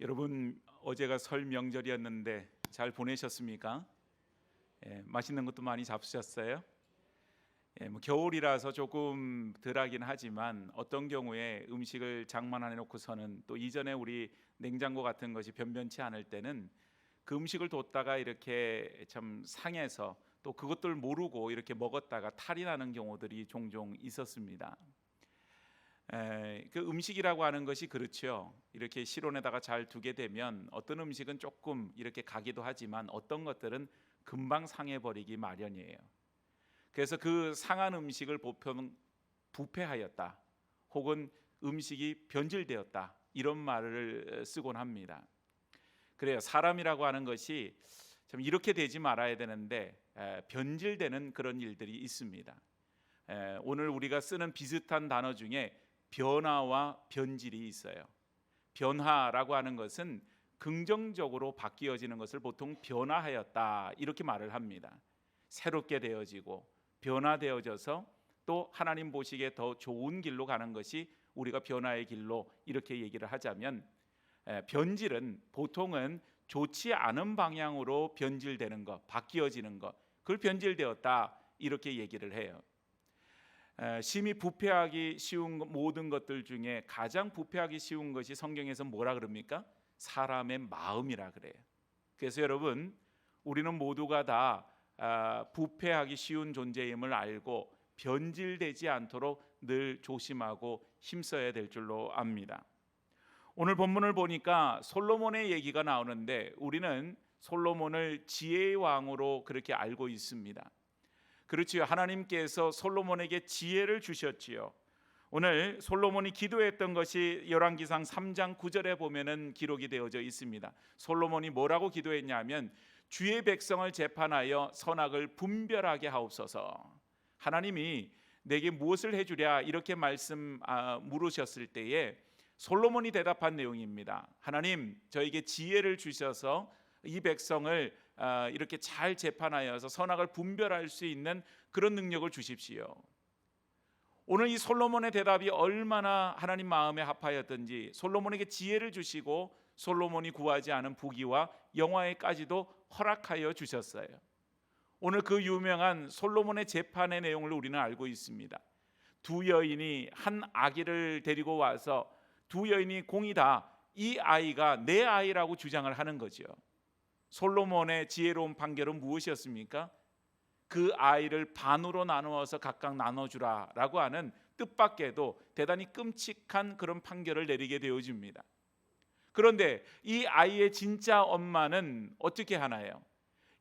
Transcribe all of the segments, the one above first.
여러분, 어제가 설 명절이었는데 잘 보내셨습니까? 맛있는 것도 많이 잡수셨어요? 겨울이라서 조금 덜하긴 하지만 어떤 경우에 음식을 장만해 놓고서는 또 이전에 우리 냉장고 같은 것이 변변치 않을 때는 그 음식을 뒀다가 이렇게 참 상해서 또 그것들 모르고 이렇게 먹었다가 탈이 나는 경우들이 종종 있었습니다. 그 음식이라고 하는 것이 그렇죠. 이렇게 실온에다가 잘 두게 되면 어떤 음식은 조금 이렇게 가기도 하지만 어떤 것들은 금방 상해버리기 마련이에요. 그래서 그 상한 음식을 보편 부패하였다, 혹은 음식이 변질되었다, 이런 말을 쓰곤 합니다. 그래요. 사람이라고 하는 것이 참 이렇게 되지 말아야 되는데 변질되는 그런 일들이 있습니다. 오늘 우리가 쓰는 비슷한 단어 중에 변화와 변질이 있어요. 변화라고 하는 것은 긍정적으로 바뀌어지는 것을 보통 변화하였다, 이렇게 말을 합니다. 새롭게 되어지고 변화되어져서 또 하나님 보시기에 더 좋은 길로 가는 것이 우리가 변화의 길로, 이렇게 얘기를 하자면, 변질은 보통은 좋지 않은 방향으로 변질되는 것, 바뀌어지는 것, 그걸 변질되었다, 이렇게 얘기를 해요. 심히 부패하기 쉬운 모든 것들 중에 가장 부패하기 쉬운 것이 성경에서 뭐라 그럽니까? 사람의 마음이라 그래요. 그래서 여러분, 우리는 모두가 다 부패하기 쉬운 존재임을 알고 변질되지 않도록 늘 조심하고 힘써야 될 줄로 압니다. 오늘 본문을 보니까 솔로몬의 얘기가 나오는데 우리는 솔로몬을 지혜의 왕으로 그렇게 알고 있습니다. 그렇지요. 하나님께서 솔로몬에게 지혜를 주셨지요. 오늘 솔로몬이 기도했던 것이 열왕기상 3장 9절에 보면은 기록이 되어져 있습니다. 솔로몬이 뭐라고 기도했냐면, 주의 백성을 재판하여 선악을 분별하게 하옵소서. 하나님이 내게 무엇을 해주랴, 이렇게 물으셨을 때에 솔로몬이 대답한 내용입니다. 하나님, 저에게 지혜를 주셔서 이 백성을 이렇게 잘 재판하여서 선악을 분별할 수 있는 그런 능력을 주십시오. 오늘 이 솔로몬의 대답이 얼마나 하나님 마음에 합하였던지, 솔로몬에게 지혜를 주시고 솔로몬이 구하지 않은 부귀와 영화에까지도 허락하여 주셨어요. 오늘 그 유명한 솔로몬의 재판의 내용을 우리는 알고 있습니다. 두 여인이 한 아기를 데리고 와서 두 여인이 공이다, 이 아이가 내 아이라고 주장을 하는 거죠. 솔로몬의 지혜로운 판결은 무엇이었습니까? 그 아이를 반으로 나누어서 각각 나눠주라 라고 하는 뜻밖에도 대단히 끔찍한 그런 판결을 내리게 되어집니다. 그런데 이 아이의 진짜 엄마는 어떻게 하나요?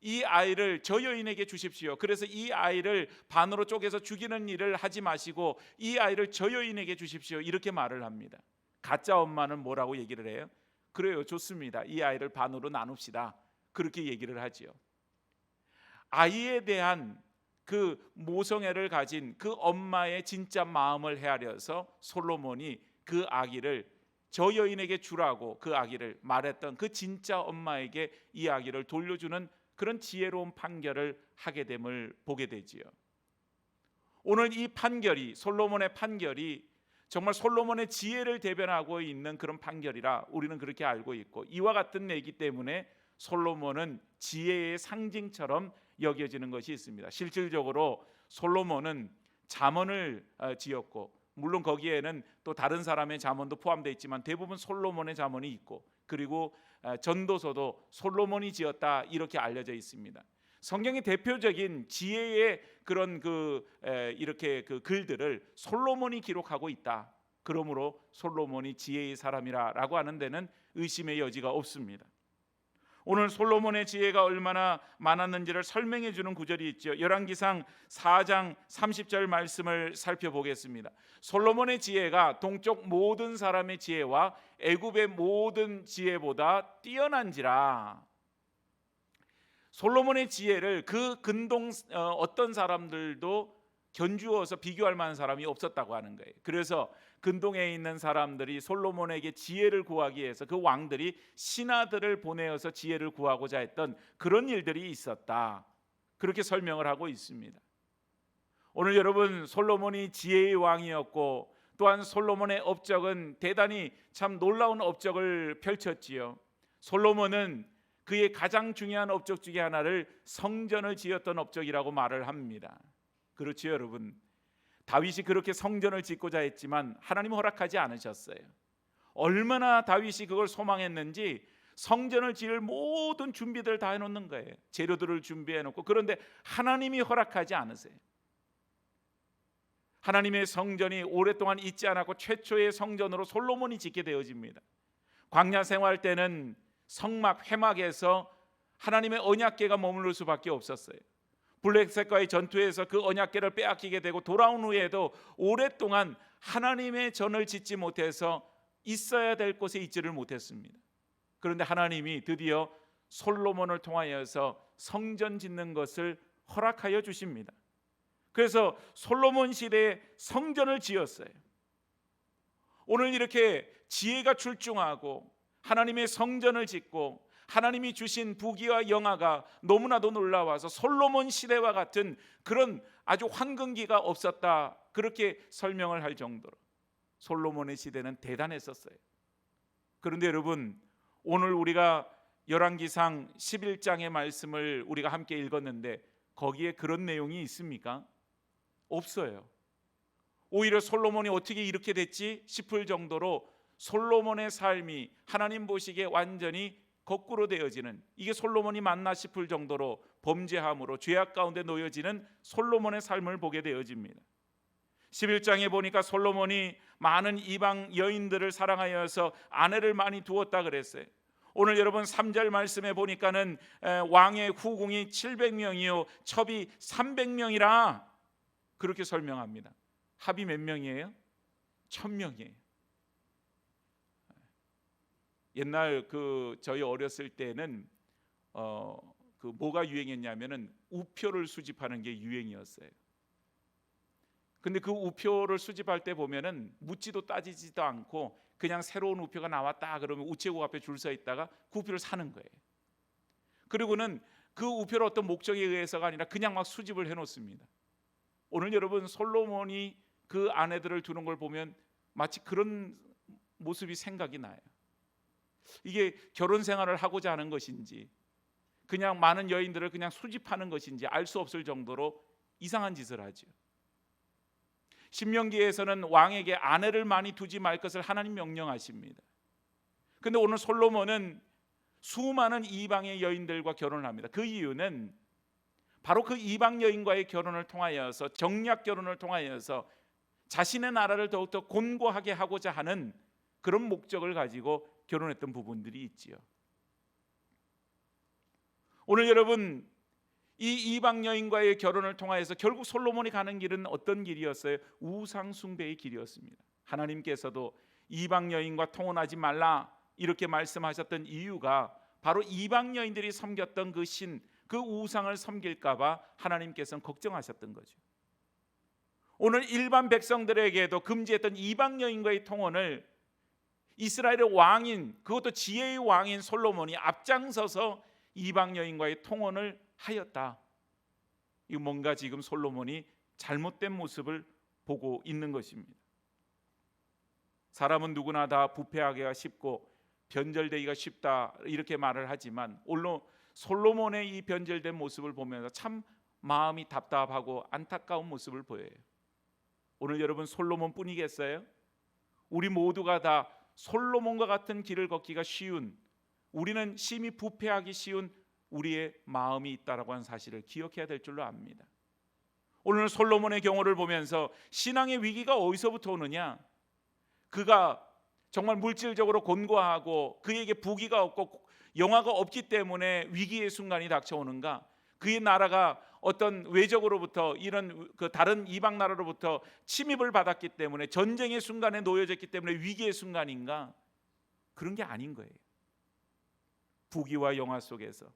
이 아이를 저 여인에게 주십시오. 그래서 이 아이를 반으로 쪼개서 죽이는 일을 하지 마시고 이 아이를 저 여인에게 주십시오, 이렇게 말을 합니다. 가짜 엄마는 뭐라고 얘기를 해요? 그래요, 좋습니다, 이 아이를 반으로 나눕시다, 그렇게 얘기를 하지요. 아이에 대한 그 모성애를 가진 그 엄마의 진짜 마음을 헤아려서 솔로몬이 그 아기를 저 여인에게 주라고 그 아기를 말했던 그 진짜 엄마에게 이 아기를 돌려주는 그런 지혜로운 판결을 하게 됨을 보게 되지요. 오늘 이 판결이, 솔로몬의 판결이 정말 솔로몬의 지혜를 대변하고 있는 그런 판결이라 우리는 그렇게 알고 있고, 이와 같은 얘기 때문에 솔로몬은 지혜의 상징처럼 여겨지는 것이 있습니다. 실질적으로 솔로몬은 잠언을 지었고, 물론 거기에는 또 다른 사람의 잠언도 포함되어 있지만 대부분 솔로몬의 잠언이 있고, 그리고 전도서도 솔로몬이 지었다, 이렇게 알려져 있습니다. 성경의 대표적인 지혜의 그런 이렇게 그 글들을 솔로몬이 기록하고 있다. 그러므로 솔로몬이 지혜의 사람이라고 하는 데는 의심의 여지가 없습니다. 오늘 솔로몬의 지혜가 얼마나 많았는지를 설명해 주는 구절이 있죠. 열왕기상 4장 30절 말씀을 살펴보겠습니다. 솔로몬의 지혜가 동쪽 모든 사람의 지혜와 애굽의 모든 지혜보다 뛰어난지라. 솔로몬의 지혜를 그 근동 어떤 사람들도 견주어서 비교할 만한 사람이 없었다고 하는 거예요. 그래서 근동에 있는 사람들이 솔로몬에게 지혜를 구하기 위해서 그 왕들이 신하들을 보내어서 지혜를 구하고자 했던 그런 일들이 있었다, 그렇게 설명을 하고 있습니다. 오늘 여러분, 솔로몬이 지혜의 왕이었고 또한 솔로몬의 업적은 대단히 참 놀라운 업적을 펼쳤지요. 솔로몬은 그의 가장 중요한 업적 중에 하나를 성전을 지었던 업적이라고 말을 합니다. 그렇지요, 여러분. 다윗이 그렇게 성전을 짓고자 했지만 하나님은 허락하지 않으셨어요. 얼마나 다윗이 그걸 소망했는지 성전을 지을 모든 준비들을 다 해놓는 거예요. 재료들을 준비해놓고. 그런데 하나님이 허락하지 않으세요. 하나님의 성전이 오랫동안 있지 않았고 최초의 성전으로 솔로몬이 짓게 되어집니다. 광야 생활 때는 성막 회막에서 하나님의 언약궤가 머무를 수밖에 없었어요. 블레셋과의 전투에서 그 언약궤를 빼앗기게 되고 돌아온 후에도 오랫동안 하나님의 전을 짓지 못해서 있어야 될 곳에 있지를 못했습니다. 그런데 하나님이 드디어 솔로몬을 통하여서 성전 짓는 것을 허락하여 주십니다. 그래서 솔로몬 시대에 성전을 지었어요. 오늘 이렇게 지혜가 출중하고 하나님의 성전을 짓고 하나님이 주신 부귀와 영화가 너무나도 놀라워서 솔로몬 시대와 같은 그런 아주 황금기가 없었다, 그렇게 설명을 할 정도로 솔로몬의 시대는 대단했었어요. 그런데 여러분, 오늘 우리가 열왕기상 11장의 말씀을 우리가 함께 읽었는데 거기에 그런 내용이 있습니까? 없어요. 오히려 솔로몬이 어떻게 이렇게 됐지 싶을 정도로 솔로몬의 삶이 하나님 보시기에 완전히 거꾸로 되어지는, 이게 솔로몬이 맞나 싶을 정도로 범죄함으로 죄악 가운데 놓여지는 솔로몬의 삶을 보게 되어집니다. 11장에 보니까 솔로몬이 많은 이방 여인들을 사랑하여서 아내를 많이 두었다 그랬어요. 오늘 여러분 3절 말씀에 보니까는 왕의 후궁이 700명이요 첩이 300명이라 그렇게 설명합니다. 합이 몇 명이에요? 1000명이에요. 옛날 저희 어렸을 때는 뭐가 유행했냐면은 우표를 수집하는 게 유행이었어요. 근데 그 우표를 수집할 때 보면은 묻지도 따지지도 않고 그냥 새로운 우표가 나왔다 그러면 우체국 앞에 줄 서 있다가 그 우표를 사는 거예요. 그리고는 그 우표를 어떤 목적에 의해서가 아니라 그냥 막 수집을 해놓습니다. 오늘 여러분 솔로몬이 그 아내들을 두는 걸 보면 마치 그런 모습이 생각이 나요. 이게 결혼 생활을 하고자 하는 것인지 그냥 많은 여인들을 그냥 수집하는 것인지 알 수 없을 정도로 이상한 짓을 하죠. 신명기에서는 왕에게 아내를 많이 두지 말 것을 하나님 명령하십니다. 그런데 오늘 솔로몬은 수많은 이방의 여인들과 결혼을 합니다. 그 이유는 바로 그 이방 여인과의 결혼을 통하여서, 정략 결혼을 통하여서 자신의 나라를 더욱더 곤고하게 하고자 하는 그런 목적을 가지고 결혼했던 부분들이 있지요. 오늘 여러분, 이 이방 여인과의 결혼을 통하여서 결국 솔로몬이 가는 길은 어떤 길이었어요? 우상 숭배의 길이었습니다. 하나님께서도 이방 여인과 통혼하지 말라 이렇게 말씀하셨던 이유가 바로 이방 여인들이 섬겼던 그 신, 그 우상을 섬길까 봐 하나님께서는 걱정하셨던 거죠. 오늘 일반 백성들에게도 금지했던 이방 여인과의 통혼을 이스라엘의 왕인, 그것도 지혜의 왕인 솔로몬이 앞장서서 이방 여인과의 통혼을 하였다. 이 뭔가 지금 솔로몬이 잘못된 모습을 보고 있는 것입니다. 사람은 누구나 다 부패하기가 쉽고 변절되기가 쉽다 이렇게 말을 하지만 오늘 솔로몬의 이 변절된 모습을 보면서 참 마음이 답답하고 안타까운 모습을 보여요. 오늘 여러분 솔로몬뿐이겠어요? 우리 모두가 다 솔로몬과 같은 길을 걷기가 쉬운, 우리는 심히 부패하기 쉬운 우리의 마음이 있다라고 하는 사실을 기억해야 될 줄로 압니다. 오늘 솔로몬의 경우를 보면서 신앙의 위기가 어디서부터 오느냐? 그가 정말 물질적으로 곤고하고 그에게 부귀가 없고 영화가 없기 때문에 위기의 순간이 닥쳐오는가? 그의 나라가 어떤 외적으로부터 이런 다른 이방 나라로부터 침입을 받았기 때문에 전쟁의 순간에 놓여졌기 때문에 위기의 순간인가? 그런 게 아닌 거예요. 부귀와 영화 속에서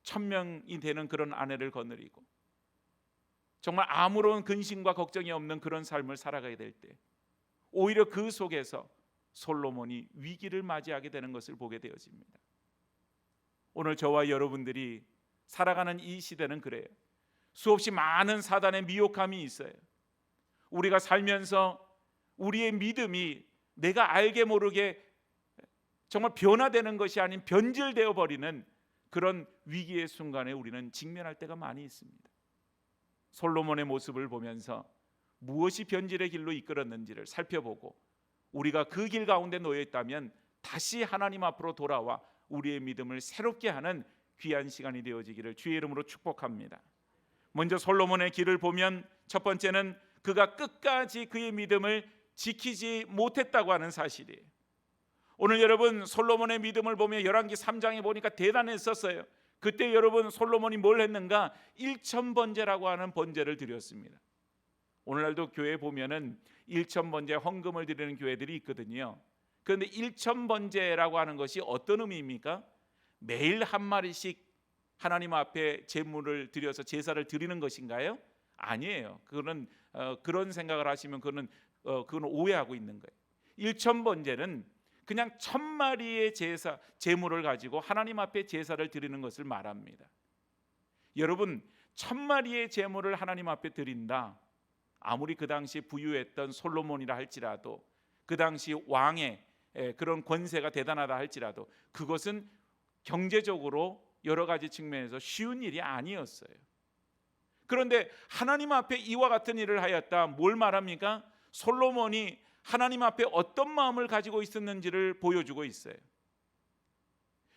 1000명이 되는 그런 아내를 거느리고 정말 아무런 근심과 걱정이 없는 그런 삶을 살아가게 될 때 오히려 그 속에서 솔로몬이 위기를 맞이하게 되는 것을 보게 되어집니다. 오늘 저와 여러분들이 살아가는 이 시대는 그래요. 수없이 많은 사단의 미혹함이 있어요. 우리가 살면서 우리의 믿음이 내가 알게 모르게 정말 변화되는 것이 아닌 변질되어 버리는 그런 위기의 순간에 우리는 직면할 때가 많이 있습니다. 솔로몬의 모습을 보면서 무엇이 변질의 길로 이끌었는지를 살펴보고 우리가 그 길 가운데 놓여 있다면 다시 하나님 앞으로 돌아와 우리의 믿음을 새롭게 하는 귀한 시간이 되어지기를 주의 이름으로 축복합니다. 먼저 솔로몬의 길을 보면 첫 번째는 그가 끝까지 그의 믿음을 지키지 못했다고 하는 사실이에요. 오늘 여러분 솔로몬의 믿음을 보면 열왕기 3장에 보니까 대단했었어요. 그때 여러분 솔로몬이 뭘 했는가? 1000번제라고 하는 번제를 드렸습니다. 오늘날도 교회에 보면은 1000번제 헌금을 드리는 교회들이 있거든요. 그런데 1000번제라고 하는 것이 어떤 의미입니까? 매일 한 마리씩 하나님 앞에 제물을 드려서 제사를 드리는 것인가요? 아니에요. 그거는 그런 생각을 하시면 그건 오해하고 있는 거예요. 1000번제는 그냥 1000마리의 제물을 가지고 하나님 앞에 제사를 드리는 것을 말합니다. 여러분 1000마리의 제물을 하나님 앞에 드린다. 아무리 그 당시 부유했던 솔로몬이라 할지라도 그 당시 왕의 그런 권세가 대단하다 할지라도 그것은 경제적으로 여러 가지 측면에서 쉬운 일이 아니었어요. 그런데 하나님 앞에 이와 같은 일을 하였다. 뭘 말합니까? 솔로몬이 하나님 앞에 어떤 마음을 가지고 있었는지를 보여주고 있어요.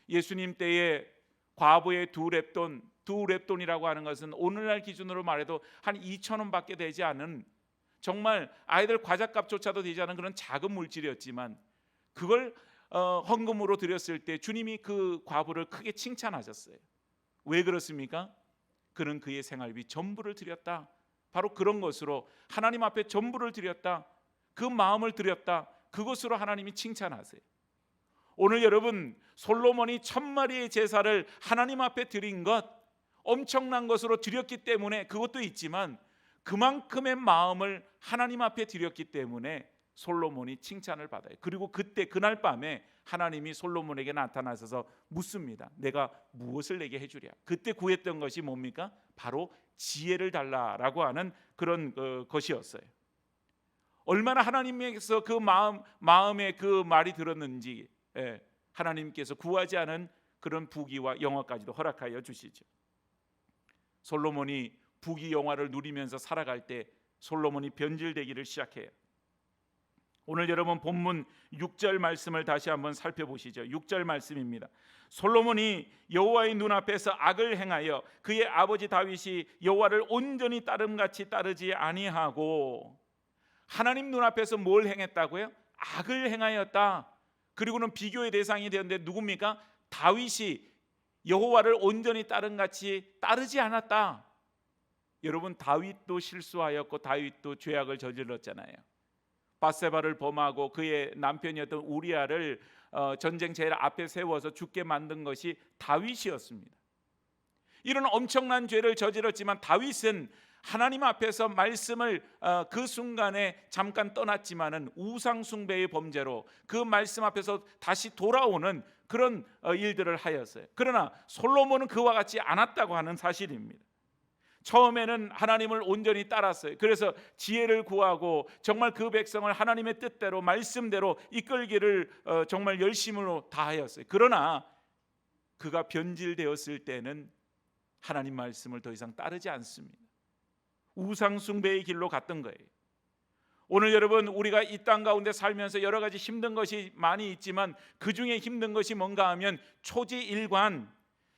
예수님 때에 과부의 두 렙돈이라고 하는 것은 오늘날 기준으로 말해도 한 2,000원밖에 되지 않은 정말 아이들 과자값조차도 되지 않은 그런 작은 물질이었지만 그걸 헌금으로 드렸을 때 주님이 그 과부를 크게 칭찬하셨어요. 왜 그렇습니까? 그는 그의 생활비 전부를 드렸다. 바로 그런 것으로 하나님 앞에 전부를 드렸다. 그 마음을 드렸다. 그것으로 하나님이 칭찬하세요. 오늘 여러분 솔로몬이 1000마리의 제사를 하나님 앞에 드린 것 엄청난 것으로 드렸기 때문에 그것도 있지만 그만큼의 마음을 하나님 앞에 드렸기 때문에 솔로몬이 칭찬을 받아요. 그리고 그때 그날 밤에 하나님이 솔로몬에게 나타나셔서 묻습니다. 내가 무엇을 내게 해주랴? 그때 구했던 것이 뭡니까? 바로 지혜를 달라라고 하는 그런 것이었어요. 얼마나 하나님께서 그 마음에 그 말이 들었는지 하나님께서 구하지 않은 그런 부귀와 영화까지도 허락하여 주시죠. 솔로몬이 부귀 영화를 누리면서 살아갈 때 솔로몬이 변질되기를 시작해요. 오늘 여러분 본문 6절 말씀을 다시 한번 살펴보시죠. 6절 말씀입니다. 솔로몬이 여호와의 눈앞에서 악을 행하여 그의 아버지 다윗이 여호와를 온전히 따름같이 따르지 아니하고 하나님 눈앞에서 뭘 행했다고요? 악을 행하였다. 그리고는 비교의 대상이 되었는데 누굽니까? 다윗이 여호와를 온전히 따름같이 따르지 않았다. 여러분 다윗도 실수하였고 다윗도 죄악을 저질렀잖아요. 밧세바를 범하고 그의 남편이었던 우리아를 전쟁 제일 앞에 세워서 죽게 만든 것이 다윗이었습니다. 이런 엄청난 죄를 저질렀지만 다윗은 하나님 앞에서 말씀을 그 순간에 잠깐 떠났지만은 우상 숭배의 범죄로 그 말씀 앞에서 다시 돌아오는 그런 일들을 하였어요. 그러나 솔로몬은 그와 같지 않았다고 하는 사실입니다. 처음에는 하나님을 온전히 따랐어요. 그래서 지혜를 구하고 정말 그 백성을 하나님의 뜻대로 말씀대로 이끌기를 정말 열심으로 다하였어요. 그러나 그가 변질되었을 때는 하나님 말씀을 더 이상 따르지 않습니다. 우상 숭배의 길로 갔던 거예요. 오늘 여러분 우리가 이 땅 가운데 살면서 여러 가지 힘든 것이 많이 있지만 그 중에 힘든 것이 뭔가 하면 초지일관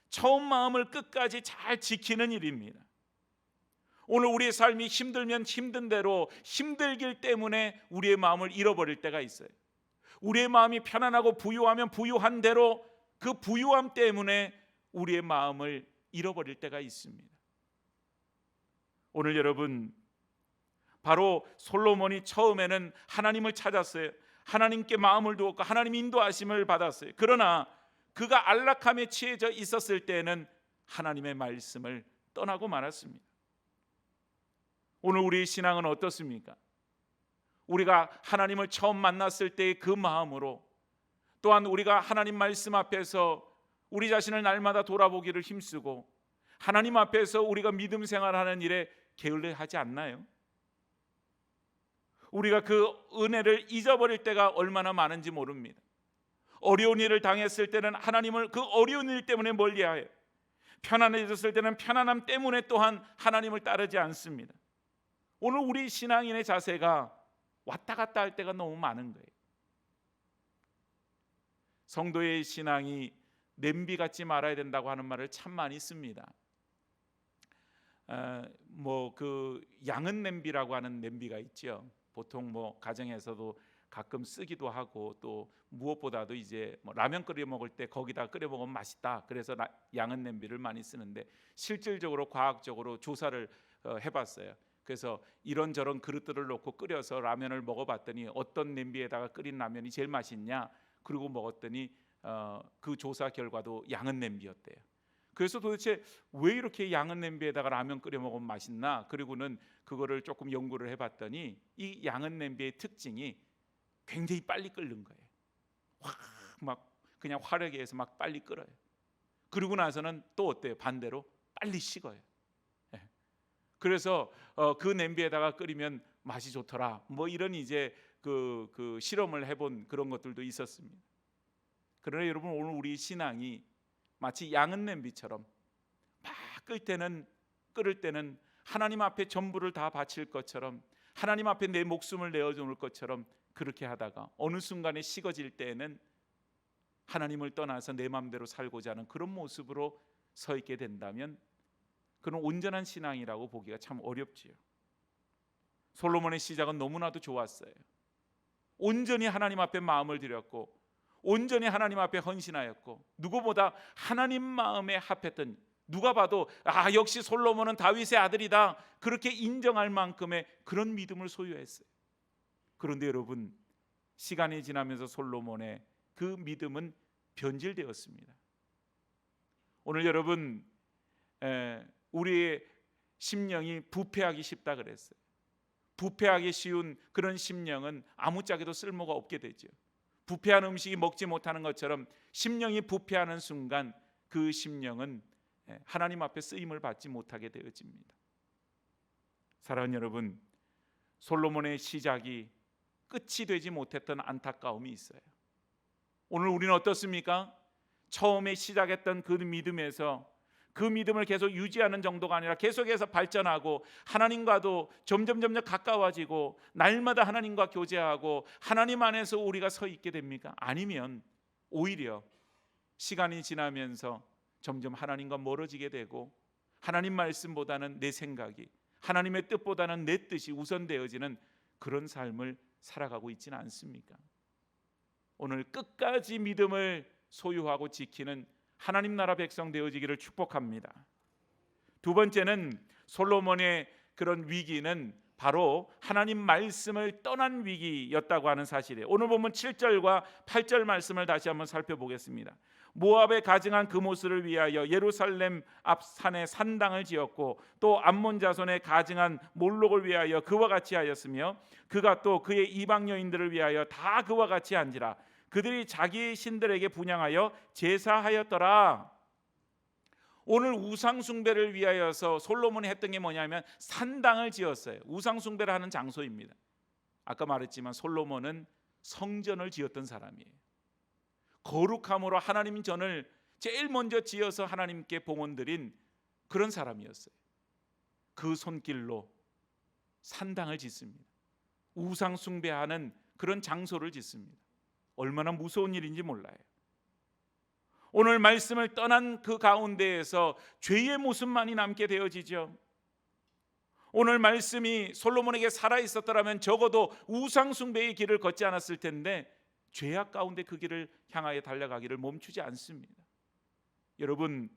처음 마음을 끝까지 잘 지키는 일입니다. 오늘 우리의 삶이 힘들면 힘든 대로 힘들길 때문에 우리의 마음을 잃어버릴 때가 있어요. 우리의 마음이 편안하고 부유하면 부유한 대로 그 부유함 때문에 우리의 마음을 잃어버릴 때가 있습니다. 오늘 여러분 바로 솔로몬이 처음에는 하나님을 찾았어요. 하나님께 마음을 두었고 하나님 인도하심을 받았어요. 그러나 그가 안락함에 취해져 있었을 때는 하나님의 말씀을 떠나고 말았습니다. 오늘 우리의 신앙은 어떻습니까? 우리가 하나님을 처음 만났을 때의 그 마음으로 또한 우리가 하나님 말씀 앞에서 우리 자신을 날마다 돌아보기를 힘쓰고 하나님 앞에서 우리가 믿음 생활하는 일에 게을러하지 않나요? 우리가 그 은혜를 잊어버릴 때가 얼마나 많은지 모릅니다. 어려운 일을 당했을 때는 하나님을 그 어려운 일 때문에 멀리하여, 편안해졌을 때는 편안함 때문에 또한 하나님을 따르지 않습니다. 오늘 우리 신앙인의 자세가 왔다 갔다 할 때가 너무 많은 거예요. 성도의 신앙이 냄비 같지 말아야 된다고 하는 말을 참 많이 씁니다. 그 양은 냄비라고 하는 냄비가 있죠. 보통 가정에서도 가끔 쓰기도 하고, 또 무엇보다도 이제 라면 끓여 먹을 때 거기다 끓여 먹으면 맛있다, 그래서 양은 냄비를 많이 쓰는데, 실질적으로 과학적으로 조사를 해봤어요. 그래서 이런저런 그릇들을 놓고 끓여서 라면을 먹어봤더니 어떤 냄비에다가 끓인 라면이 제일 맛있냐, 그리고 먹었더니 그 조사 결과도 양은 냄비였대요. 그래서 도대체 왜 이렇게 양은 냄비에다가 라면 끓여 먹으면 맛있나, 그리고는 그거를 조금 연구를 해봤더니 이 양은 냄비의 특징이 굉장히 빨리 끓는 거예요. 막 그냥 화력에 의해서 막 빨리 끓어요. 그리고 나서는 또 어때요? 반대로 빨리 식어요. 그래서 그 냄비에다가 끓이면 맛이 좋더라, 이런 이제 그 실험을 해본 그런 것들도 있었습니다. 그러나 여러분, 오늘 우리 신앙이 마치 양은 냄비처럼 막 끓을 때는 하나님 앞에 전부를 다 바칠 것처럼, 하나님 앞에 내 목숨을 내어놓을 것처럼 그렇게 하다가 어느 순간에 식어질 때에는 하나님을 떠나서 내 마음대로 살고자 하는 그런 모습으로 서 있게 된다면, 그런 온전한 신앙이라고 보기가 참 어렵지요. 솔로몬의 시작은 너무나도 좋았어요. 온전히 하나님 앞에 마음을 드렸고, 온전히 하나님 앞에 헌신하였고, 누구보다 하나님 마음에 합했던, 누가 봐도 역시 솔로몬은 다윗의 아들이다, 그렇게 인정할 만큼의 그런 믿음을 소유했어요. 그런데 여러분, 시간이 지나면서 솔로몬의 그 믿음은 변질되었습니다. 오늘 여러분, 우리의 심령이 부패하기 쉽다 그랬어요. 부패하기 쉬운 그런 심령은 아무짝에도 쓸모가 없게 되죠. 부패한 음식이 먹지 못하는 것처럼 심령이 부패하는 순간 그 심령은 하나님 앞에 쓰임을 받지 못하게 되어집니다. 사랑하는 여러분, 솔로몬의 시작이 끝이 되지 못했던 안타까움이 있어요. 오늘 우리는 어떻습니까? 처음에 시작했던 그 믿음에서 그 믿음을 계속 유지하는 정도가 아니라 계속해서 발전하고, 하나님과도 점점 가까워지고, 날마다 하나님과 교제하고 하나님 안에서 우리가 서 있게 됩니까? 아니면 오히려 시간이 지나면서 점점 하나님과 멀어지게 되고, 하나님 말씀보다는 내 생각이, 하나님의 뜻보다는 내 뜻이 우선되어지는 그런 삶을 살아가고 있지는 않습니까? 오늘 끝까지 믿음을 소유하고 지키는 하나님 나라 백성 되어지기를 축복합니다. 두 번째는, 솔로몬의 그런 위기는 바로 하나님 말씀을 떠난 위기였다고 하는 사실이에요. 오늘 보면 7절과 8절 말씀을 다시 한번 살펴보겠습니다. 모압에 가증한 그모스를 위하여 예루살렘 앞 산에 산당을 지었고, 또 암몬 자손에 가증한 몰록을 위하여 그와 같이 하였으며, 그가 또 그의 이방 여인들을 위하여 다 그와 같이 한지라. 그들이 자기 신들에게 분향하여 제사하였더라. 오늘 우상 숭배를 위하여서 솔로몬이 했던 게 뭐냐면 산당을 지었어요. 우상 숭배를 하는 장소입니다. 아까 말했지만 솔로몬은 성전을 지었던 사람이에요. 거룩함으로 하나님 전을 제일 먼저 지어서 하나님께 봉헌드린 그런 사람이었어요. 그 손길로 산당을 짓습니다. 우상 숭배하는 그런 장소를 짓습니다. 얼마나 무서운 일인지 몰라요. 오늘 말씀을 떠난 그 가운데에서 죄의 모습만이 남게 되어지죠. 오늘 말씀이 솔로몬에게 살아 있었더라면 적어도 우상 숭배의 길을 걷지 않았을 텐데, 죄악 가운데 그 길을 향하여 달려가기를 멈추지 않습니다. 여러분,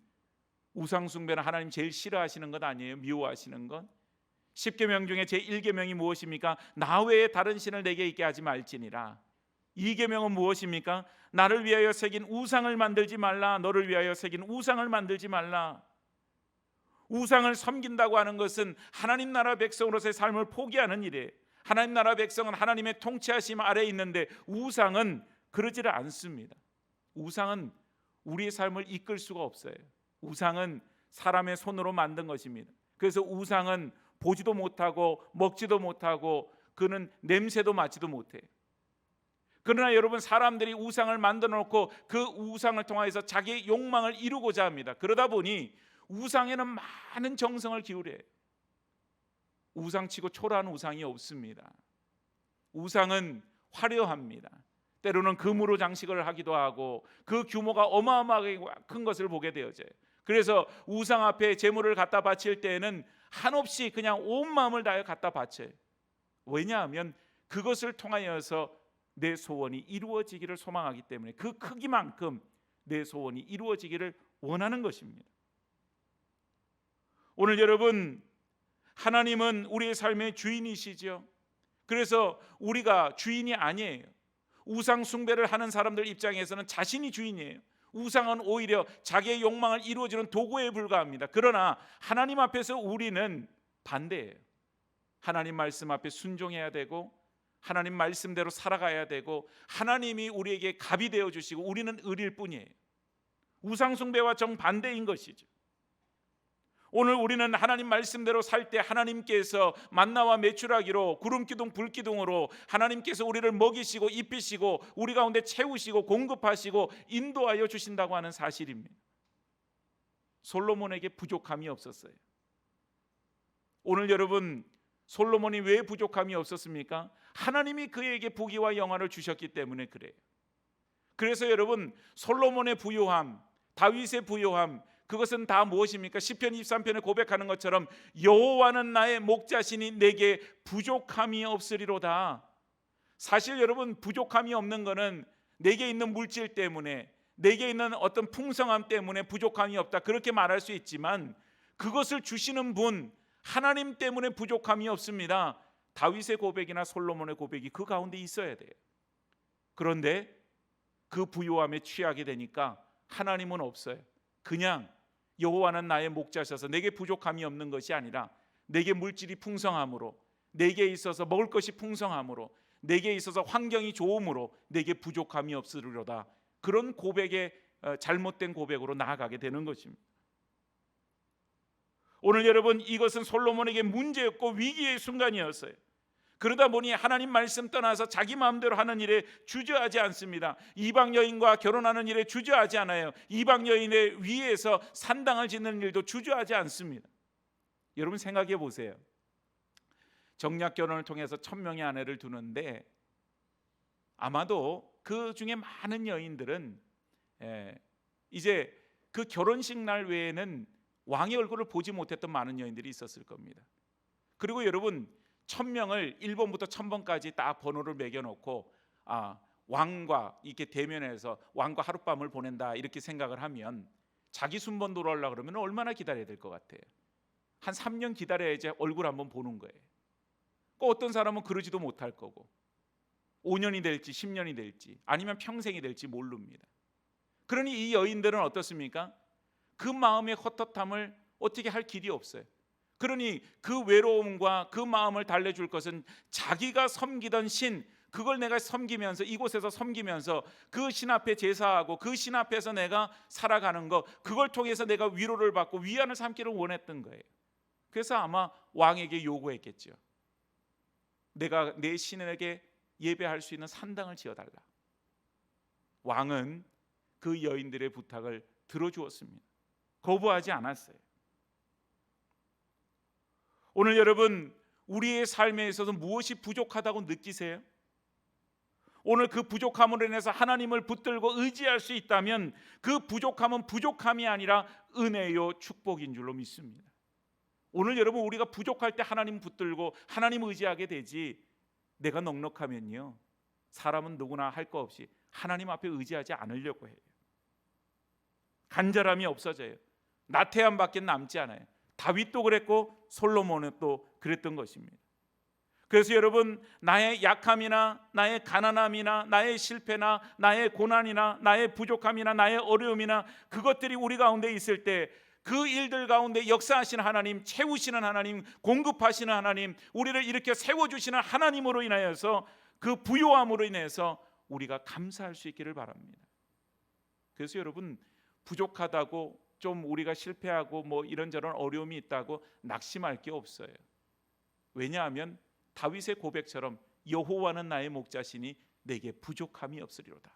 우상 숭배는 하나님 제일 싫어하시는 것 아니에요? 미워하시는 것. 10계명 중에 제1계명이 무엇입니까? 나 외에 다른 신을 내게 있게 하지 말지니라. 2계명은 무엇입니까? 나를 위하여 새긴 우상을 만들지 말라. 너를 위하여 새긴 우상을 만들지 말라. 우상을 섬긴다고 하는 것은 하나님 나라 백성으로서의 삶을 포기하는 일이에요. 하나님 나라 백성은 하나님의 통치하심 아래에 있는데, 우상은 그러지를 않습니다. 우상은 우리의 삶을 이끌 수가 없어요. 우상은 사람의 손으로 만든 것입니다. 그래서 우상은 보지도 못하고 먹지도 못하고 그는 냄새도 맡지도 못해요. 그러나 여러분, 사람들이 우상을 만들어 놓고 그 우상을 통해서 자기의 욕망을 이루고자 합니다. 그러다 보니 우상에는 많은 정성을 기울여요. 우상치고 초라한 우상이 없습니다. 우상은 화려합니다. 때로는 금으로 장식을 하기도 하고 그 규모가 어마어마하게 큰 것을 보게 되어져요. 그래서 우상 앞에 제물을 갖다 바칠 때에는 한없이 그냥 온 마음을 다해 갖다 바쳐요. 왜냐하면 그것을 통하여서 내 소원이 이루어지기를 소망하기 때문에, 그 크기만큼 내 소원이 이루어지기를 원하는 것입니다. 오늘 여러분, 하나님은 우리의 삶의 주인이시죠. 그래서 우리가 주인이 아니에요. 우상 숭배를 하는 사람들 입장에서는 자신이 주인이에요. 우상은 오히려 자기의 욕망을 이루어지는 도구에 불과합니다. 그러나 하나님 앞에서 우리는 반대예요. 하나님 말씀 앞에 순종해야 되고, 하나님 말씀대로 살아가야 되고, 하나님이 우리에게 갑이 되어 주시고 우리는 을일 뿐이에요. 우상 숭배와 정반대인 것이죠. 오늘 우리는 하나님 말씀대로 살 때 하나님께서 만나와 메추라기로 구름기둥 불기둥으로 하나님께서 우리를 먹이시고 입히시고 우리 가운데 채우시고 공급하시고 인도하여 주신다고 하는 사실입니다. 솔로몬에게 부족함이 없었어요. 오늘 여러분, 솔로몬이 왜 부족함이 없었습니까? 하나님이 그에게 부귀와 영화를 주셨기 때문에 그래요. 그래서 여러분, 솔로몬의 부요함, 다윗의 부요함, 그것은 다 무엇입니까? 시편 23편에 고백하는 것처럼 여호와는 나의 목자시니 내게 부족함이 없으리로다. 사실 여러분, 부족함이 없는 것은 내게 있는 물질 때문에, 내게 있는 어떤 풍성함 때문에 부족함이 없다, 그렇게 말할 수 있지만, 그것을 주시는 분 하나님 때문에 부족함이 없습니다. 다윗의 고백이나 솔로몬의 고백이 그 가운데 있어야 돼요. 그런데 그 부요함에 취하게 되니까 하나님은 없어요. 그냥 여호와는 나의 목자셔서 내게 부족함이 없는 것이 아니라 내게 물질이 풍성함으로, 내게 있어서 먹을 것이 풍성함으로, 내게 있어서 환경이 좋음으로 내게 부족함이 없으리로다. 그런 고백에 잘못된 고백으로 나아가게 되는 것입니다. 오늘 여러분, 이것은 솔로몬에게 문제였고 위기의 순간이었어요. 그러다 보니 하나님 말씀 떠나서 자기 마음대로 하는 일에 주저하지 않습니다. 이방 여인과 결혼하는 일에 주저하지 않아요. 이방 여인의 위에서 산당을 짓는 일도 주저하지 않습니다. 여러분 생각해 보세요. 정략 결혼을 통해서 1000명의 아내를 두는데 아마도 그 중에 많은 여인들은 이제 그 결혼식 날 외에는 왕의 얼굴을 보지 못했던 많은 여인들이 있었을 겁니다. 그리고 여러분, 1000명을 1번부터 1000번까지 딱 번호를 매겨놓고 왕과 이렇게 대면해서 왕과 하룻밤을 보낸다 이렇게 생각을 하면 자기 순번 돌아오려고 그러면 얼마나 기다려야 될 것 같아요? 한 3년 기다려야지 얼굴 한번 보는 거예요. 꼭 어떤 사람은 그러지도 못할 거고 5년이 될지 10년이 될지 아니면 평생이 될지 모릅니다. 그러니 이 여인들은 어떻습니까? 그 마음의 헛헛함을 어떻게 할 길이 없어요. 그러니 그 외로움과 그 마음을 달래줄 것은 자기가 섬기던 신, 그걸 내가 섬기면서, 이곳에서 섬기면서 그 신 앞에 제사하고 그 신 앞에서 내가 살아가는 것, 그걸 통해서 내가 위로를 받고 위안을 삼기를 원했던 거예요. 그래서 아마 왕에게 요구했겠죠. 내가 내 신에게 예배할 수 있는 산당을 지어달라. 왕은 그 여인들의 부탁을 들어주었습니다. 거부하지 않았어요. 오늘 여러분, 우리의 삶에 있어서 무엇이 부족하다고 느끼세요? 오늘 그 부족함으로 인해서 하나님을 붙들고 의지할 수 있다면 그 부족함은 부족함이 아니라 은혜요 축복인 줄로 믿습니다. 오늘 여러분, 우리가 부족할 때 하나님 붙들고 하나님 의지하게 되지, 내가 넉넉하면요 사람은 누구나 할 거 없이 하나님 앞에 의지하지 않으려고 해요. 간절함이 없어져요. 나태함밖에 남지 않아요. 다윗도 그랬고 솔로몬은 또 그랬던 것입니다. 그래서 여러분, 나의 약함이나 나의 가난함이나 나의 실패나 나의 고난이나 나의 부족함이나 나의 어려움이나 그것들이 우리 가운데 있을 때 그 일들 가운데 역사하시는 하나님, 채우시는 하나님, 공급하시는 하나님, 우리를 이렇게 세워주시는 하나님으로 인하여서 그 부요함으로 인해서 우리가 감사할 수 있기를 바랍니다. 그래서 여러분, 부족하다고 좀 우리가 실패하고 뭐 이런저런 어려움이 있다고 낙심할 게 없어요. 왜냐하면 다윗의 고백처럼 여호와는 나의 목자시니 내게 부족함이 없으리로다.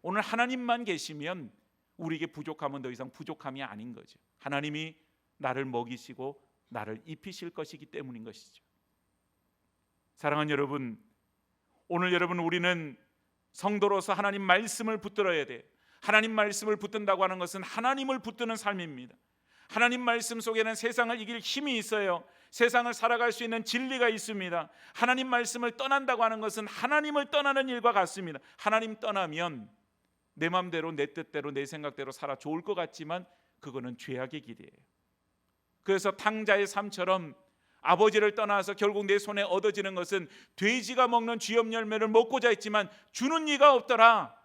오늘 하나님만 계시면 우리에게 부족함은 더 이상 부족함이 아닌 거죠. 하나님이 나를 먹이시고 나를 입히실 것이기 때문인 것이죠. 사랑하는 여러분, 오늘 여러분 우리는 성도로서 하나님 말씀을 붙들어야 돼요. 하나님 말씀을 붙든다고 하는 것은 하나님을 붙드는 삶입니다. 하나님 말씀 속에는 세상을 이길 힘이 있어요. 세상을 살아갈 수 있는 진리가 있습니다. 하나님 말씀을 떠난다고 하는 것은 하나님을 떠나는 일과 같습니다. 하나님 떠나면 내 마음대로 내 뜻대로 내 생각대로 살아 좋을 것 같지만 그거는 죄악의 길이에요. 그래서 탕자의 삶처럼 아버지를 떠나서 결국 내 손에 얻어지는 것은 돼지가 먹는 쥐염 열매를 먹고자 했지만 주는 이가 없더라.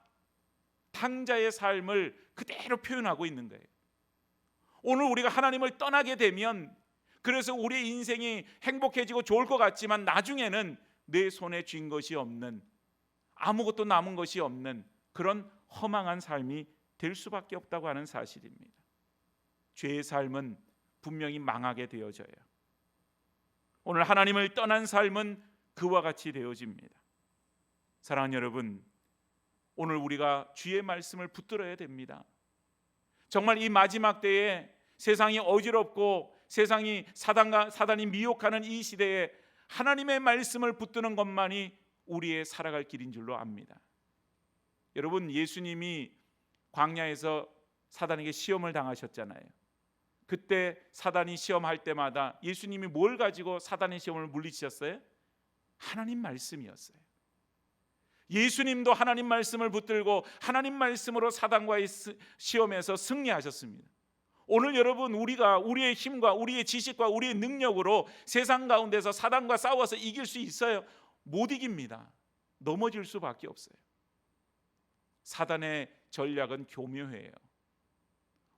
탕자의 삶을 그대로 표현하고 있는 거예요. 오늘 우리가 하나님을 떠나게 되면 그래서 우리의 인생이 행복해지고 좋을 것 같지만 나중에는 내 손에 쥔 것이 없는, 아무것도 남은 것이 없는 그런 허망한 삶이 될 수밖에 없다고 하는 사실입니다. 죄의 삶은 분명히 망하게 되어져요. 오늘 하나님을 떠난 삶은 그와 같이 되어집니다. 사랑하는 여러분, 오늘 우리가 주의 말씀을 붙들어야 됩니다. 정말 이 마지막 때에 세상이 어지럽고 세상이 사단이 미혹하는 이 시대에 하나님의 말씀을 붙드는 것만이 우리의 살아갈 길인 줄로 압니다. 여러분, 예수님이 광야에서 사단에게 시험을 당하셨잖아요. 그때 사단이 시험할 때마다 예수님이 뭘 가지고 사단의 시험을 물리치셨어요? 하나님 말씀이었어요. 예수님도 하나님 말씀을 붙들고 하나님 말씀으로 사단과의 시험에서 승리하셨습니다. 오늘 여러분, 우리가 우리의 힘과 우리의 지식과 우리의 능력으로 세상 가운데서 사단과 싸워서 이길 수 있어요? 못 이깁니다. 넘어질 수밖에 없어요. 사단의 전략은 교묘해요.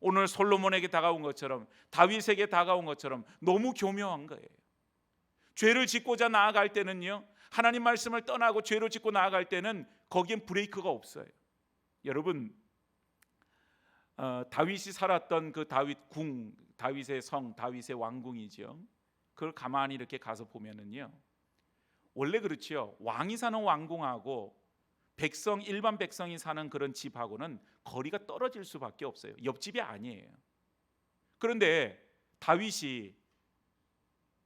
오늘 솔로몬에게 다가온 것처럼, 다윗에게 다가온 것처럼 너무 교묘한 거예요. 죄를 짓고자 나아갈 때는요, 하나님 말씀을 떠나고 죄로 짓고 나아갈 때는 거기엔 브레이크가 없어요. 여러분, 다윗이 살았던 그 다윗궁, 다윗의 성, 다윗의 왕궁이죠. 그걸 가만히 이렇게 가서 보면은요, 원래 그렇지요. 왕이 사는 왕궁하고 일반 백성이 사는 그런 집하고는 거리가 떨어질 수밖에 없어요. 옆집이 아니에요. 그런데 다윗이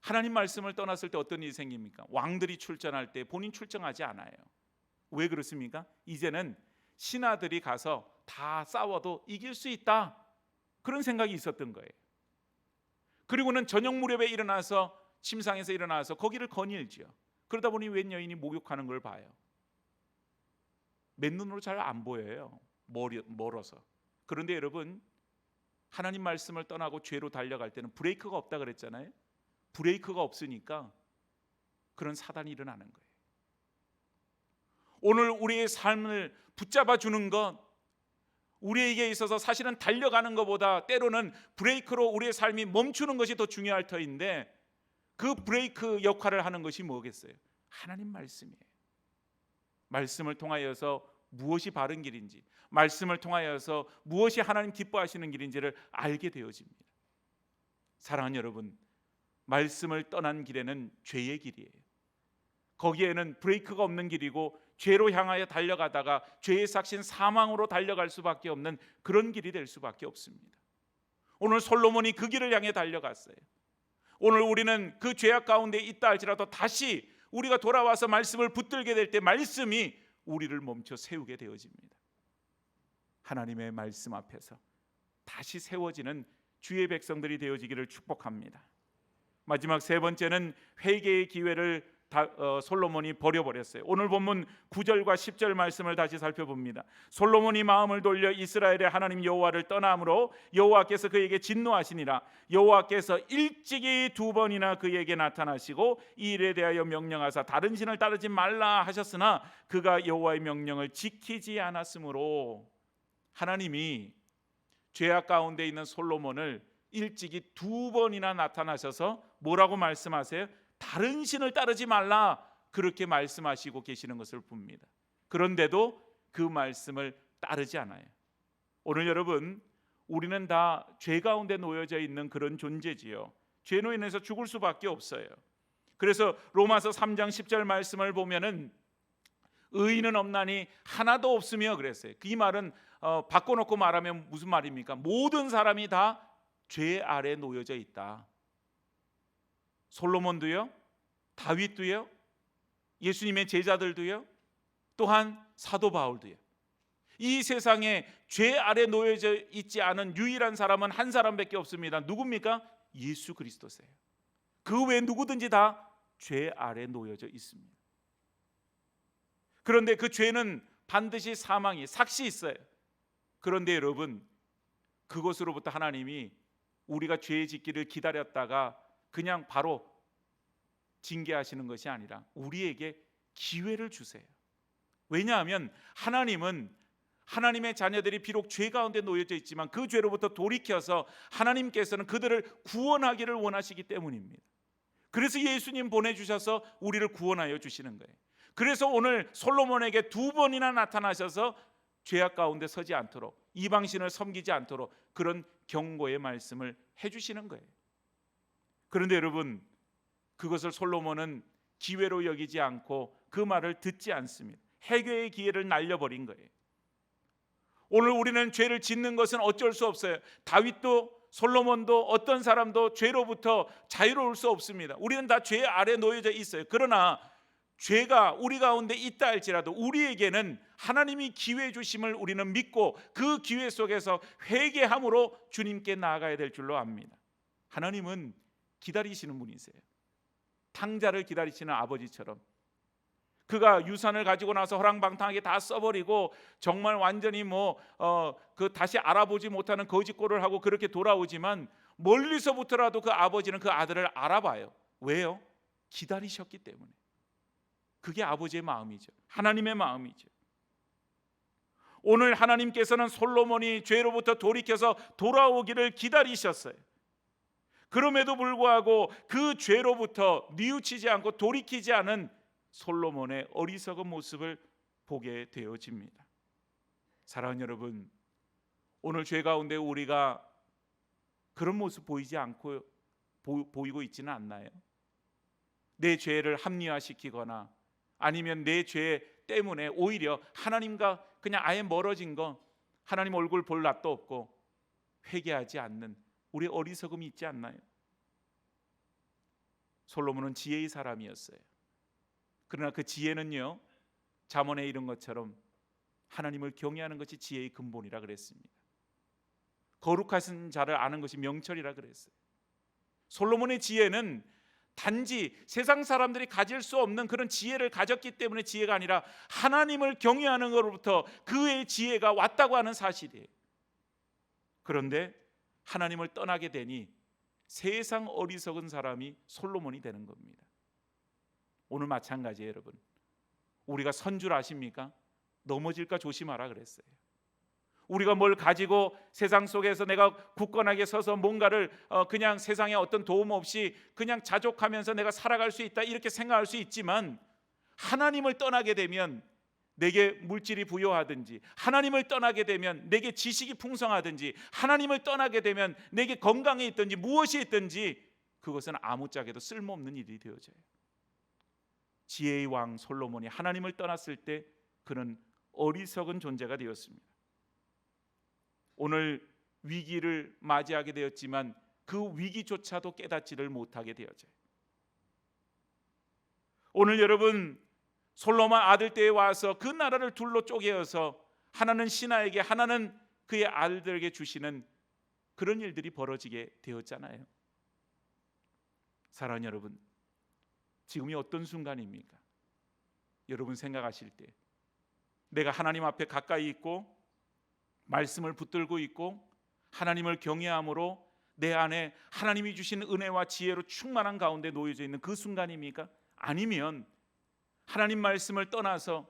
하나님 말씀을 떠났을 때 어떤 일이 생깁니까? 왕들이 출전할 때 본인 출정하지 않아요. 왜 그렇습니까? 이제는 신하들이 가서 다 싸워도 이길 수 있다, 그런 생각이 있었던 거예요. 그리고는 저녁 무렵에 일어나서 침상에서 일어나서 거기를 거닐지요. 그러다 보니 웬 여인이 목욕하는 걸 봐요. 맨눈으로 잘 안 보여요, 멀어서. 그런데 여러분, 하나님 말씀을 떠나고 죄로 달려갈 때는 브레이크가 없다 그랬잖아요. 브레이크가 없으니까 그런 사단이 일어나는 거예요. 오늘 우리의 삶을 붙잡아 주는 것, 우리에게 있어서 사실은 달려가는 것보다 때로는 브레이크로 우리의 삶이 멈추는 것이 더 중요할 터인데, 그 브레이크 역할을 하는 것이 뭐겠어요? 하나님 말씀이에요. 말씀을 통하여서 무엇이 바른 길인지, 말씀을 통하여서 무엇이 하나님 기뻐하시는 길인지를 알게 되어집니다. 사랑하는 여러분, 말씀을 떠난 길에는 죄의 길이에요. 거기에는 브레이크가 없는 길이고 죄로 향하여 달려가다가 죄의 삭신 사망으로 달려갈 수밖에 없는 그런 길이 될 수밖에 없습니다. 오늘 솔로몬이 그 길을 향해 달려갔어요. 오늘 우리는 그 죄악 가운데 있다 할지라도 다시 우리가 돌아와서 말씀을 붙들게 될 때 말씀이 우리를 멈춰 세우게 되어집니다. 하나님의 말씀 앞에서 다시 세워지는 주의 백성들이 되어지기를 축복합니다. 마지막 세 번째는 회개의 기회를 솔로몬이 버려버렸어요. 오늘 본문 9절과 10절 말씀을 다시 살펴봅니다. 솔로몬이 마음을 돌려 이스라엘의 하나님 여호와를 떠남으로 여호와께서 그에게 진노하시니라. 여호와께서 일찍이 2번이나 그에게 나타나시고 이 일에 대하여 명령하사 다른 신을 따르지 말라 하셨으나 그가 여호와의 명령을 지키지 않았으므로, 하나님이 죄악 가운데 있는 솔로몬을 일찍이 2번이나 나타나셔서 뭐라고 말씀하세요? 다른 신을 따르지 말라, 그렇게 말씀하시고 계시는 것을 봅니다. 그런데도 그 말씀을 따르지 않아요. 오늘 여러분, 우리는 다 죄 가운데 놓여져 있는 그런 존재지요. 죄로 인해서 죽을 수밖에 없어요. 그래서 로마서 3장 10절 말씀을 보면은 의인은 없나니 하나도 없으며 그랬어요. 이 말은 바꿔놓고 말하면 무슨 말입니까? 모든 사람이 다 죄 아래 놓여져 있다. 솔로몬도요, 다윗도요, 예수님의 제자들도요, 또한 사도 바울도요. 이 세상에 죄 아래 놓여져 있지 않은 유일한 사람은 한 사람밖에 없습니다. 누굽니까? 예수 그리스도세요. 그 외 누구든지 다 죄 아래 놓여져 있습니다. 그런데 그 죄는 반드시 사망이 삭시 있어요. 그런데 여러분, 그것으로부터 하나님이 우리가 죄 짓기를 기다렸다가 그냥 바로 징계하시는 것이 아니라 우리에게 기회를 주세요. 왜냐하면 하나님은 하나님의 자녀들이 비록 죄 가운데 놓여져 있지만 그 죄로부터 돌이켜서 하나님께서는 그들을 구원하기를 원하시기 때문입니다. 그래서 예수님 보내주셔서 우리를 구원하여 주시는 거예요. 그래서 오늘 솔로몬에게 2번이나 나타나셔서 죄악 가운데 서지 않도록, 이방신을 섬기지 않도록 그런 경고의 말씀을 해주시는 거예요. 그런데 여러분, 그것을 솔로몬은 기회로 여기지 않고 그 말을 듣지 않습니다. 해결의 기회를 날려버린 거예요. 오늘 우리는 죄를 짓는 것은 어쩔 수 없어요. 다윗도 솔로몬도 어떤 사람도 죄로부터 자유로울 수 없습니다. 우리는 다 죄 아래 놓여져 있어요. 그러나 죄가 우리 가운데 있다 할지라도 우리에게는 하나님이 기회 주심을 우리는 믿고 그 기회 속에서 회개함으로 주님께 나아가야 될 줄로 압니다. 하나님은 기다리시는 분이세요. 탕자를 기다리시는 아버지처럼 그가 유산을 가지고 나서 허랑방탕하게 다 써버리고 정말 완전히 다시 알아보지 못하는 거짓골을 하고 그렇게 돌아오지만 멀리서부터라도 그 아버지는 그 아들을 알아봐요. 왜요? 기다리셨기 때문에. 그게 아버지의 마음이죠. 하나님의 마음이죠. 오늘 하나님께서는 솔로몬이 죄로부터 돌이켜서 돌아오기를 기다리셨어요. 그럼에도 불구하고 그 죄로부터 뉘우치지 않고 돌이키지 않은 솔로몬의 어리석은 모습을 보게 되어집니다. 사랑하는 여러분, 오늘 죄 가운데 우리가 그런 모습 보이지 않고 보이고 있지는 않나요? 내 죄를 합리화시키거나 아니면 내 죄 때문에 오히려 하나님과 그냥 아예 멀어진 거, 하나님 얼굴 볼 낯도 없고 회개하지 않는 우리 어리석음이 있지 않나요? 솔로몬은 지혜의 사람이었어요. 그러나 그 지혜는요, 잠언에 이른 것처럼 하나님을 경외하는 것이 지혜의 근본이라 그랬습니다. 거룩하신 자를 아는 것이 명철이라 그랬어요. 솔로몬의 지혜는 단지 세상 사람들이 가질 수 없는 그런 지혜를 가졌기 때문에 지혜가 아니라 하나님을 경외하는 것으로부터 그의 지혜가 왔다고 하는 사실이에요. 그런데 하나님을 떠나게 되니 세상 어리석은 사람이 솔로몬이 되는 겁니다. 오늘 마찬가지예요, 여러분. 우리가 선 줄 아십니까? 넘어질까 조심하라 그랬어요. 우리가 뭘 가지고 세상 속에서 내가 굳건하게 서서 뭔가를 그냥 세상에 어떤 도움 없이 그냥 자족하면서 내가 살아갈 수 있다 이렇게 생각할 수 있지만 하나님을 떠나게 되면 내게 물질이 부여하든지 하나님을 떠나게 되면 내게 지식이 풍성하든지 하나님을 떠나게 되면 내게 건강이 있든지 무엇이 있든지 그것은 아무짝에도 쓸모없는 일이 되어져요. 지혜의 왕 솔로몬이 하나님을 떠났을 때 그는 어리석은 존재가 되었습니다. 오늘 위기를 맞이하게 되었지만 그 위기조차도 깨닫지를 못하게 되어져요. 오늘 여러분, 솔로몬 아들 때에 와서 그 나라를 둘로 쪼개어서 하나는 신하에게 하나는 그의 아들들에게 주시는 그런 일들이 벌어지게 되었잖아요. 사랑하는 여러분, 지금이 어떤 순간입니까? 여러분 생각하실 때 내가 하나님 앞에 가까이 있고 말씀을 붙들고 있고 하나님을 경외함으로 내 안에 하나님이 주신 은혜와 지혜로 충만한 가운데 놓여져 있는 그 순간입니까? 아니면 하나님 말씀을 떠나서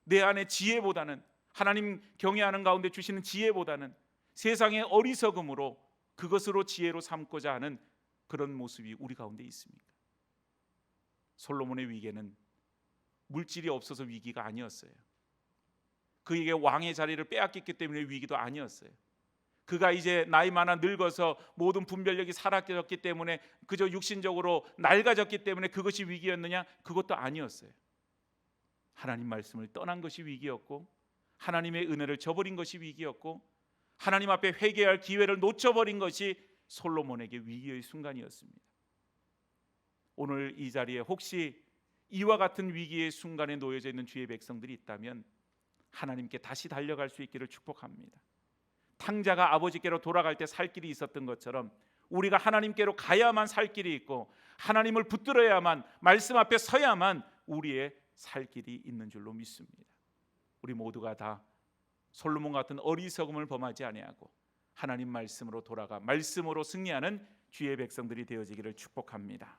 내 안에 지혜보다는 하나님 경외하는 가운데 주시는 지혜보다는 세상의 어리석음으로 그것으로 지혜로 삼고자 하는 그런 모습이 우리 가운데 있습니까? 솔로몬의 위기는 물질이 없어서 위기가 아니었어요. 그에게 왕의 자리를 빼앗겼기 때문에 위기도 아니었어요. 그가 이제 나이 많아 늙어서 모든 분별력이 사라졌기 때문에 그저 육신적으로 낡아졌기 때문에 그것이 위기였느냐? 그것도 아니었어요. 하나님 말씀을 떠난 것이 위기였고, 하나님의 은혜를 저버린 것이 위기였고, 하나님 앞에 회개할 기회를 놓쳐버린 것이 솔로몬에게 위기의 순간이었습니다. 오늘 이 자리에 혹시 이와 같은 위기의 순간에 놓여져 있는 주의 백성들이 있다면 하나님께 다시 달려갈 수 있기를 축복합니다. 탕자가 아버지께로 돌아갈 때 살 길이 있었던 것처럼 우리가 하나님께로 가야만 살 길이 있고, 하나님을 붙들어야만, 말씀 앞에 서야만 우리의 살 길이 있는 줄로 믿습니다. 우리 모두가 다 솔로몬 같은 어리석음을 범하지 아니하고 하나님 말씀으로 돌아가 말씀으로 승리하는 주의 백성들이 되어지기를 축복합니다.